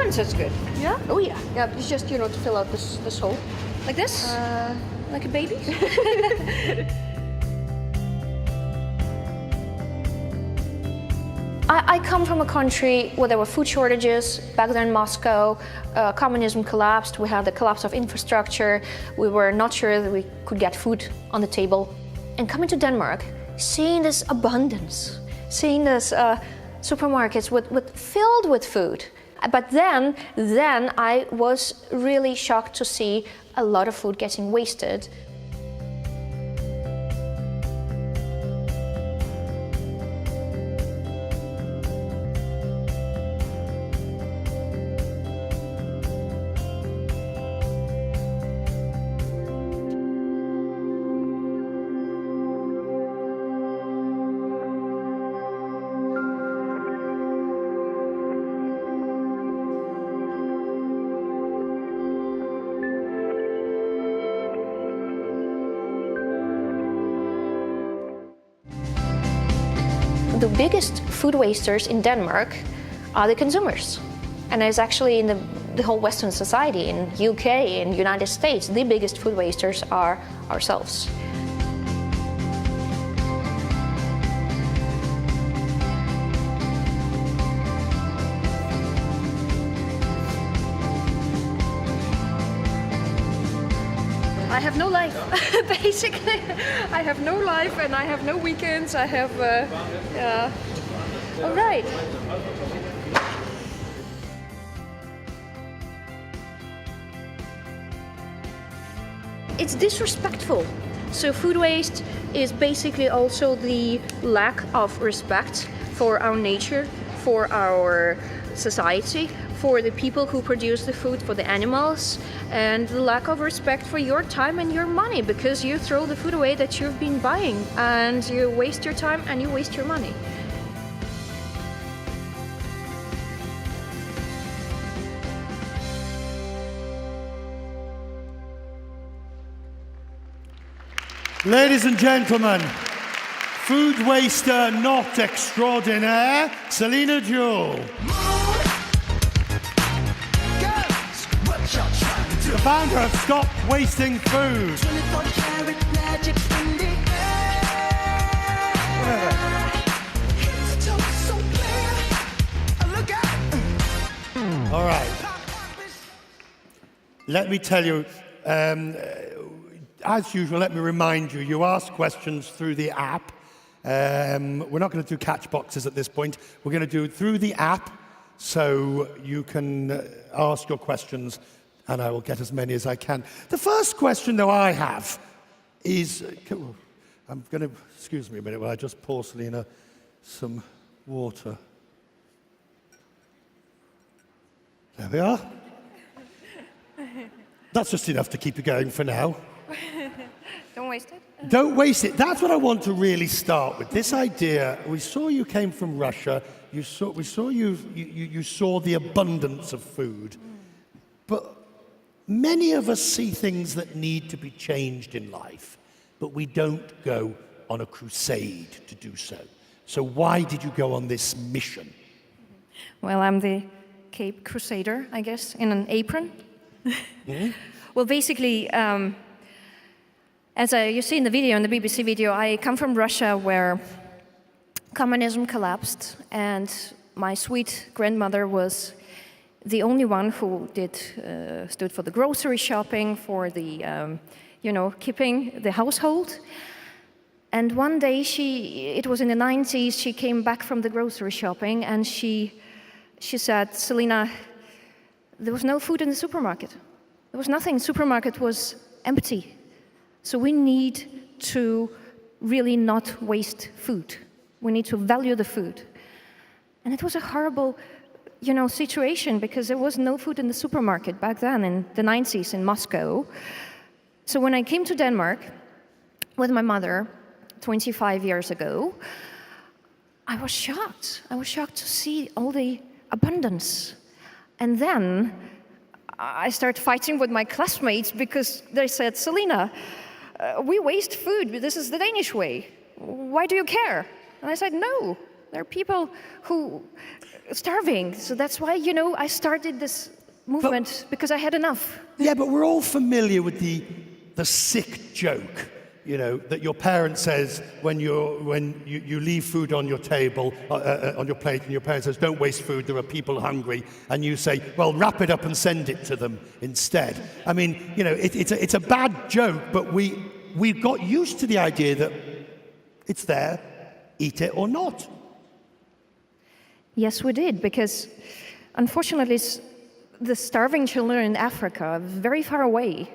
once, that's good. Yeah? Oh yeah. Yeah, it's just, to fill out this hole. Like this? Like a baby? I come from a country where there were food shortages. Back then in Moscow, communism collapsed. We had the collapse of infrastructure. We were not sure that we could get food on the table. And coming to Denmark, seeing this abundance, seeing this supermarkets filled with food. But then I was really shocked to see a lot of food getting wasted. The biggest food wasters in Denmark are the consumers. And it's actually in the whole Western society, in UK, in United States, the biggest food wasters are ourselves. I have no life, basically. I have no life and I have no weekends. I have, all right. It's disrespectful. So food waste is basically also the lack of respect for our nature, for our society, for the people who produce the food, for the animals, and the lack of respect for your time and your money, because you throw the food away that you've been buying and you waste your time and you waste your money. Ladies and gentlemen, food waster not extraordinaire, Selina Juul. The founder of Stop Wasting Food. All right. Let me tell you, as usual, let me remind you, you ask questions through the app. We're not going to do catch boxes at this point. We're going to do it through the app, so you can ask your questions, and I will get as many as I can. The first question, though, I have is, I'm going to, excuse me a minute while I just pour Selina some water. There we are. That's just enough to keep you going for now. Don't waste it. Don't waste it. That's what I want to really start with. This idea, we saw you came from Russia. We saw you saw the abundance of food. But many of us see things that need to be changed in life, but we don't go on a crusade to do so. So why did you go on this mission? Well, I'm the Cape Crusader, I guess, in an apron. Mm-hmm. Well, basically, as you see in the video, in the BBC video, I come from Russia where communism collapsed, and my sweet grandmother was the only one who stood for the grocery shopping, for the, keeping the household. And one day, it was in the 90s, she came back from the grocery shopping, and she said, Selina, there was no food in the supermarket. There was nothing. The supermarket was empty. So we need to really not waste food. We need to value the food. And it was a horrible, situation, because there was no food in the supermarket back then in the 90s in Moscow. So when I came to Denmark with my mother 25 years ago, I was shocked. I was shocked to see all the abundance. And then I started fighting with my classmates because they said, Selina, we waste food. This is the Danish way. Why do you care? And I said, no. There are people who starving. So that's why, I started this movement, because I had enough. Yeah, but we're all familiar with the sick joke, that your parent says when you leave food on your table, on your plate, and your parent says, don't waste food, there are people hungry, and you say, well, wrap it up and send it to them instead. I mean, it's a bad joke, but we've got used to the idea that it's there, eat it or not. Yes, we did, because unfortunately, the starving children in Africa are very far away.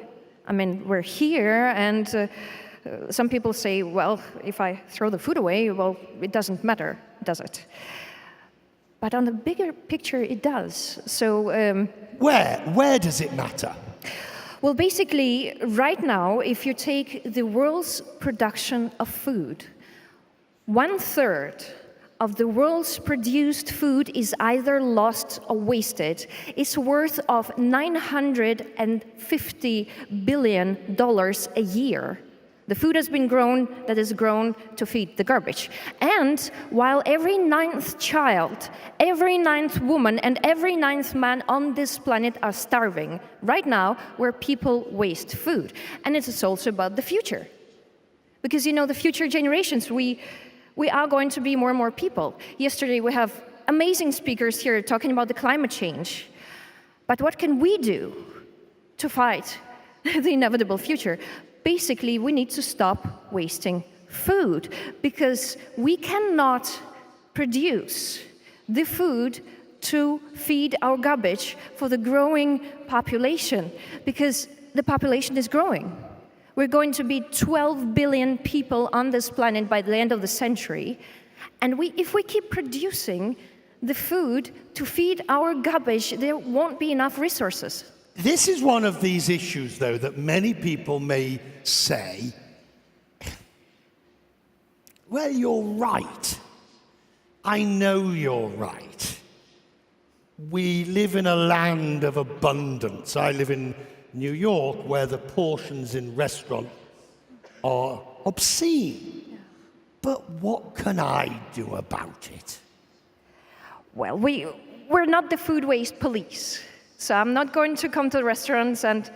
I mean, we're here, and some people say, well, if I throw the food away, well, it doesn't matter, does it? But on the bigger picture, it does. So where does it matter? Well, basically, right now, if you take the world's production of food, 1/3 of the world's produced food is either lost or wasted. It's worth of $950 billion a year. The food has been grown that is grown to feed the garbage. And while every 9th child, every 9th woman, and every 9th man on this planet are starving right now, where people waste food. And it is also about the future. Because, the future generations, we are going to be more and more people. Yesterday, we have amazing speakers here talking about the climate change. But what can we do to fight the inevitable future? Basically, we need to stop wasting food, because we cannot produce the food to feed our garbage for the growing population, because the population is growing. We're going to be 12 billion people on this planet by the end of the century. And if we keep producing the food to feed our garbage, there won't be enough resources. This is one of these issues, though, that many people may say, well, you're right. I know you're right. We live in a land of abundance. I live in New York, where the portions in restaurants are obscene. Yeah. But what can I do about it? Well, we're not the food waste police. So I'm not going to come to the restaurants and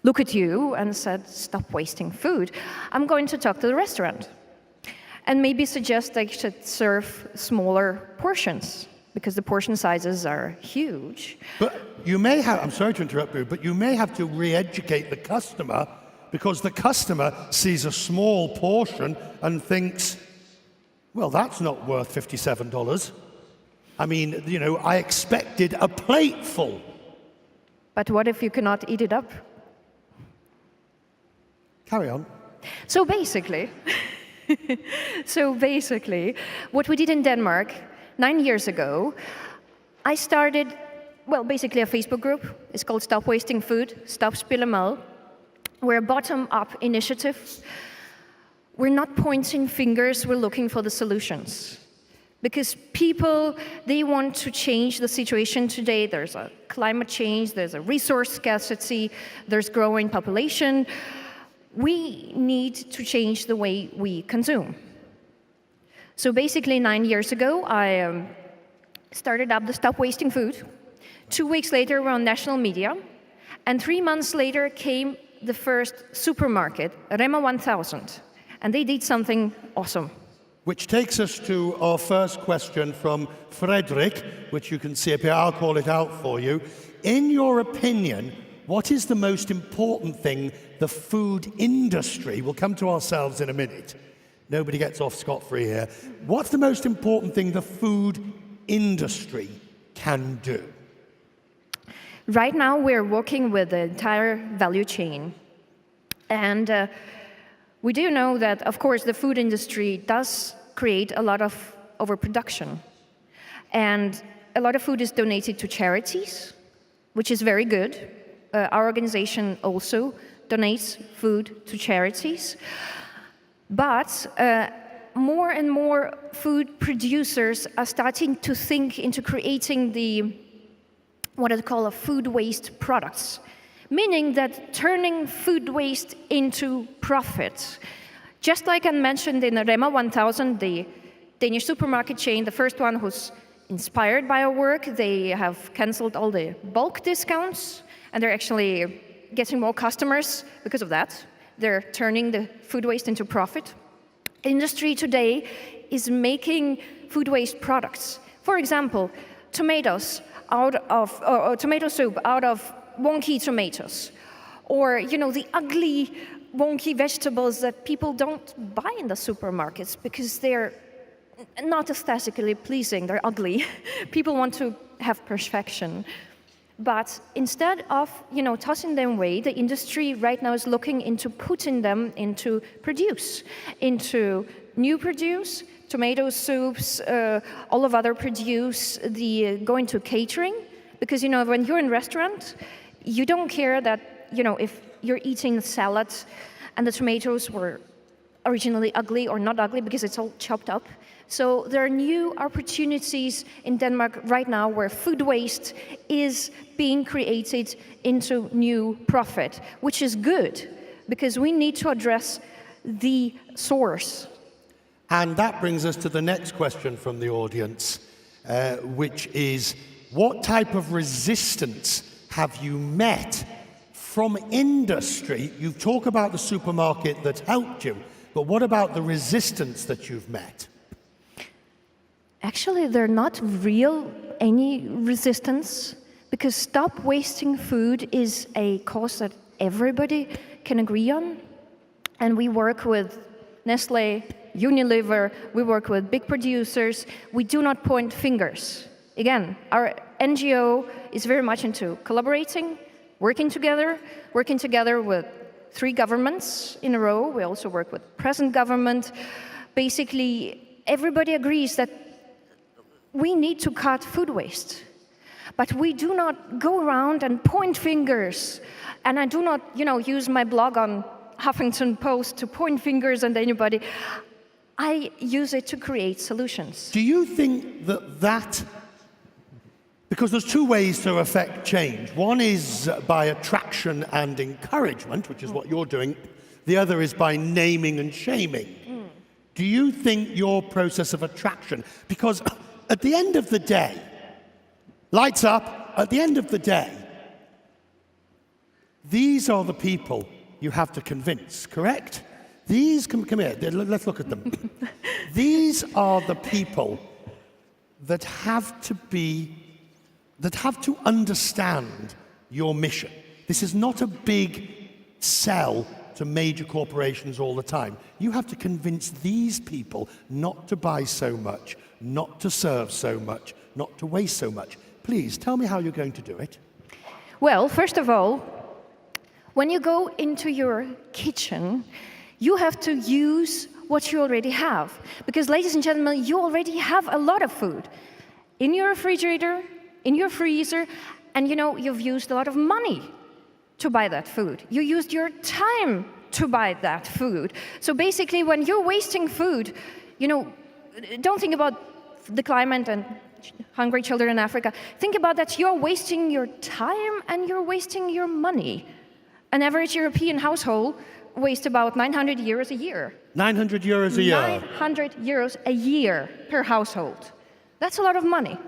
look at you and say, stop wasting food. I'm going to talk to the restaurant and maybe suggest they should serve smaller portions, because the portion sizes are huge. But you may have, I'm sorry to interrupt you, but you may have to re-educate the customer, because the customer sees a small portion and thinks, well, that's not worth $57. I mean, I expected a plate full. But what if you cannot eat it up? Carry on. So basically, what we did in Denmark 9 years ago, I started, basically a Facebook group. It's called Stop Wasting Food, Stop Spild Af Mad. We're a bottom-up initiative. We're not pointing fingers, we're looking for the solutions. Because people, they want to change the situation today. There's a climate change, there's a resource scarcity, there's growing population. We need to change the way we consume. So basically 9 years ago, I started up the Stop Wasting Food. 2 weeks later, we're on national media. And 3 months later came the first supermarket, Rema 1000. And they did something awesome. Which takes us to our first question from Frederick, which you can see up here. I'll call it out for you. In your opinion, what is the most important thing the food industry, we'll come to ourselves in a minute, nobody gets off scot-free here, what's the most important thing the food industry can do? Right now, we're working with the entire value chain. And we do know that, of course, the food industry does create a lot of overproduction. And a lot of food is donated to charities, which is very good. Our organization also donates food to charities. But more and more food producers are starting to think into creating what I call food waste products, meaning that turning food waste into profit. Just like I mentioned in Rema 1000, the Danish supermarket chain, the first one who's inspired by our work, they have cancelled all the bulk discounts, and they're actually getting more customers because of that. They're turning the food waste into profit. Industry today is making food waste products. For example, tomatoes out of or tomato soup out of wonky tomatoes, or the ugly wonky vegetables that people don't buy in the supermarkets because they're not aesthetically pleasing, they're ugly. People want to have perfection. But instead of tossing them away, the industry right now is looking into putting them into produce, into new produce, tomato soups, all of other produce, go into catering. Because when you're in a restaurant, you don't care that if you're eating salad and the tomatoes were originally ugly or not ugly because it's all chopped up. So there are new opportunities in Denmark right now where food waste is being created into new profit, which is good because we need to address the source. And that brings us to the next question from the audience, which is, what type of resistance have you met from industry? You talk about the supermarket that helped you, but what about the resistance that you've met? Actually, there's not any resistance, because stop wasting food is a cause that everybody can agree on. And we work with Nestle, Unilever, we work with big producers. We do not point fingers. Again, our NGO is very much into collaborating, working together with 3 governments in a row. We also work with present government. Basically, everybody agrees that we need to cut food waste. But we do not go around and point fingers. And I do not, use my blog on Huffington Post to point fingers at anybody. I use it to create solutions. Do you think that because there's 2 ways to affect change. One is by attraction and encouragement, which is what you're doing. The other is by naming and shaming. Do you think your process of attraction, because at the end of the day, lights up, at the end of the day, these are the people you have to convince, correct? These, come here, let's look at them. These are the people that have to understand your mission. This is not a big sell to major corporations all the time. You have to convince these people not to buy so much, not to serve so much, not to waste so much. Please, tell me how you're going to do it. Well, first of all, when you go into your kitchen, you have to use what you already have. Because, ladies and gentlemen, you already have a lot of food in your refrigerator, in your freezer, and you've used a lot of money to buy that food. You used your time to buy that food. So basically, when you're wasting food, don't think about the climate and hungry children in Africa. Think about that you're wasting your time and you're wasting your money. An average European household wastes about 900 euros a year. 900 euros a year? 900 euros a year per household. That's a lot of money.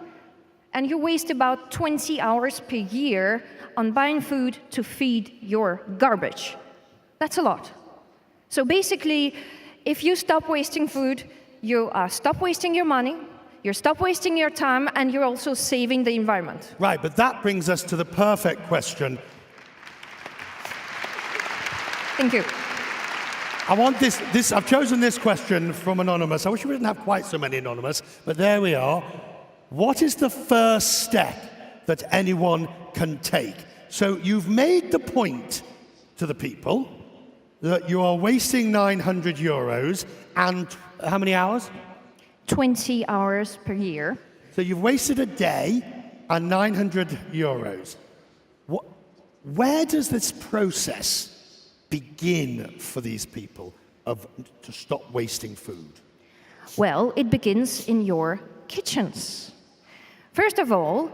And you waste about 20 hours per year on buying food to feed your garbage. That's a lot. So basically, if you stop wasting food, you stop wasting your money, you stop wasting your time, and you're also saving the environment. Right, but that brings us to the perfect question. Thank you. I want this. I've chosen this question from Anonymous. I wish we didn't have quite so many Anonymous, but there we are. What is the first step that anyone can take? So you've made the point to the people that you are wasting 900 euros and how many hours? 20 hours per year. So you've wasted a day and 900 euros. Where does this process begin for these people to stop wasting food? Well, it begins in your kitchens. First of all,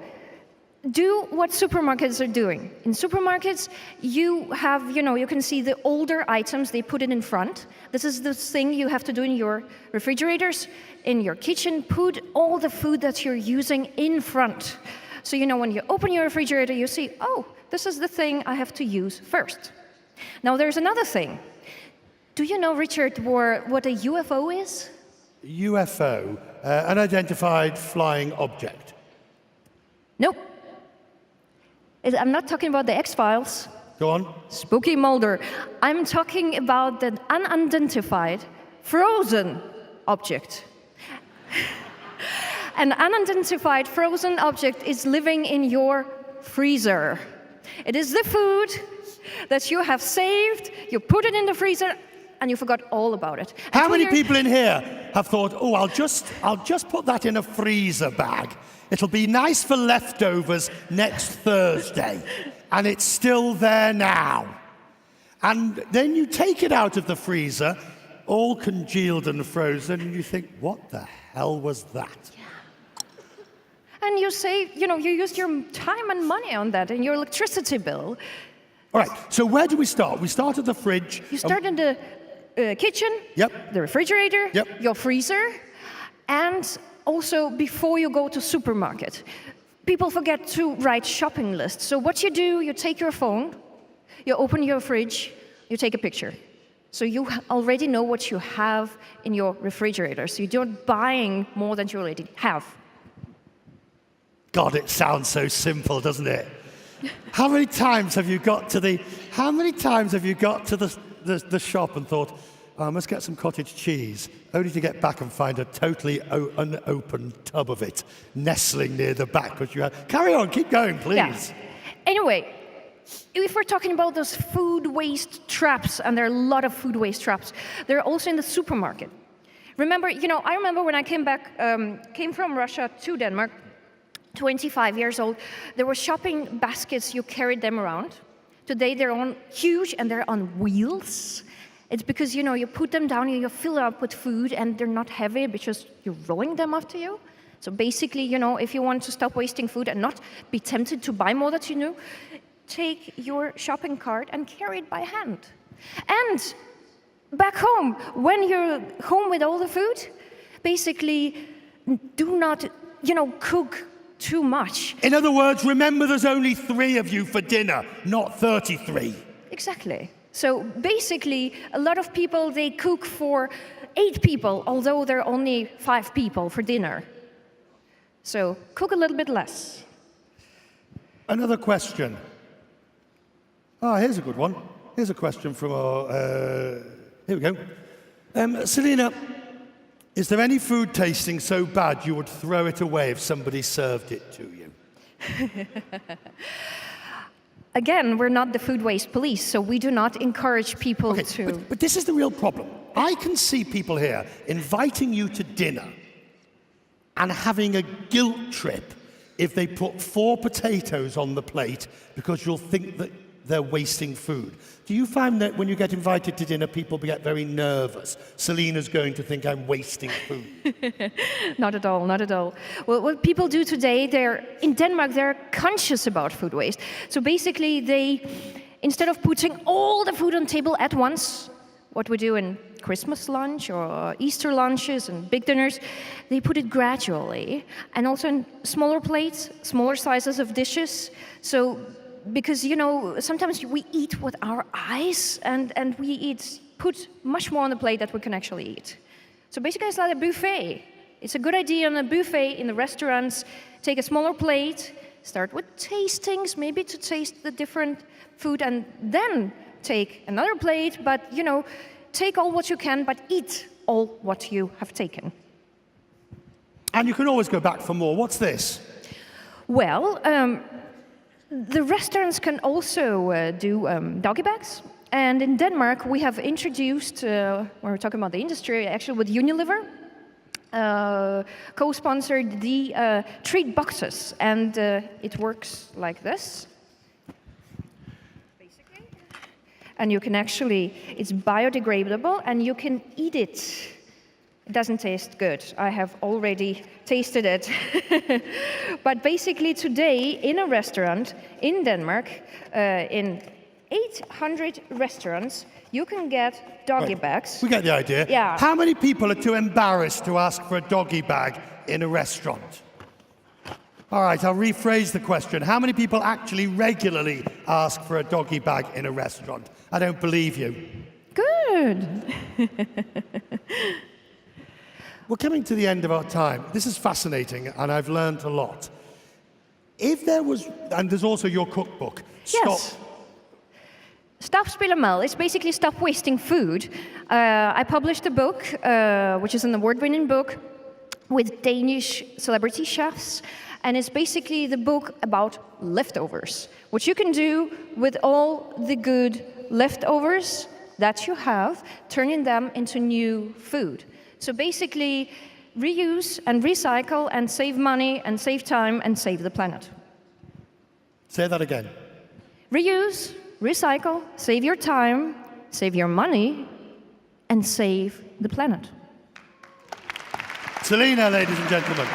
do what supermarkets are doing. In supermarkets, you have, you can see the older items, they put it in front. This is the thing you have to do in your refrigerators, in your kitchen. Put all the food that you're using in front. So, when you open your refrigerator, you see, oh, this is the thing I have to use first. Now, there's another thing. Do you know, Richard, what a UFO is? UFO, unidentified flying object. Nope. I'm not talking about the X-Files. Go on. Spooky Mulder. I'm talking about the unidentified frozen object. An unidentified frozen object is living in your freezer. It is the food that you have saved, you put it in the freezer, and you forgot all about it. How many people in here have thought, oh, I'll just put that in a freezer bag. It'll be nice for leftovers next Thursday. And it's still there now. And then you take it out of the freezer, all congealed and frozen, and you think, what the hell was that? And you say, you used your time and money on that and your electricity bill. All right, so where do we start? We start at the fridge. You start in the kitchen, Yep. the refrigerator, Yep. your freezer, and also before you go to supermarket. People forget to write shopping lists. So what you do, you take your phone, you open your fridge, you take a picture. So you already know what you have in your refrigerator. So you're not buying more than you already have. God, it sounds so simple, doesn't it? How many times have you got to the shop and thought, oh, I must get some cottage cheese, only to get back and find a totally unopened tub of it nestling near the back because you had... Carry on, keep going, please. Yeah. Anyway, if we're talking about those food waste traps, and there are a lot of food waste traps, they're also in the supermarket. Remember, I remember when I came from Russia to Denmark, 25 years old, there were shopping baskets, you carried them around. Today they're huge and they're on wheels. It's because, you put them down and you fill it up with food and they're not heavy because you're rolling them after you. So basically, if you want to stop wasting food and not be tempted to buy more that you knew, take your shopping cart and carry it by hand. And back home, when you're home with all the food, basically do not, cook too much. In other words, remember there's only 3 of you for dinner, not 33. Exactly. So basically, a lot of people, they cook for 8 people, although there are only 5 people for dinner. So cook a little bit less. Another question. Here's a good one. Here's a question from our... here we go. Selina, is there any food tasting so bad you would throw it away if somebody served it to you? Again, we're not the food waste police, so we do not encourage people to... But this is the real problem. I can see people here inviting you to dinner and having a guilt trip if they put 4 potatoes on the plate because you'll think that they're wasting food. Do you find that when you get invited to dinner, people get very nervous? Selina's going to think I'm wasting food. Not at all, not at all. Well, what people do today, in Denmark, they're conscious about food waste. So basically, instead of putting all the food on the table at once, what we do in Christmas lunch or Easter lunches and big dinners, they put it gradually. And also in smaller plates, smaller sizes of dishes. So because, sometimes we eat with our eyes and we put much more on the plate than we can actually eat. So basically it's like a buffet. It's a good idea on a buffet in the restaurants. Take a smaller plate, start with tastings, maybe to taste the different food, and then take another plate, but, take all what you can, but eat all what you have taken. And you can always go back for more. What's this? Well, the restaurants can also do doggy bags. And in Denmark, we have introduced, when we're talking about the industry, actually with Unilever, co-sponsored the treat boxes. And it works like this. Basically. And you can actually, it's biodegradable, and you can eat it It doesn't taste good. I have already tasted it. But basically today, in a restaurant in Denmark, in 800 restaurants, you can get doggy bags. We get the idea. Yeah. How many people are too embarrassed to ask for a doggy bag in a restaurant? All right, I'll rephrase the question. How many people actually regularly ask for a doggy bag in a restaurant? I don't believe you. Good. We're coming to the end of our time. This is fascinating, and I've learned a lot. If there was, and there's also your cookbook. Yes. Stop Spild Af Mad. It's basically stop wasting food. I published a book, which is an award-winning book, with Danish celebrity chefs. And it's basically the book about leftovers. What you can do with all the good leftovers that you have, turning them into new food. So basically, reuse and recycle and save money and save time and save the planet. Say that again. Reuse, recycle, save your time, save your money, and save the planet. Selina, ladies and gentlemen.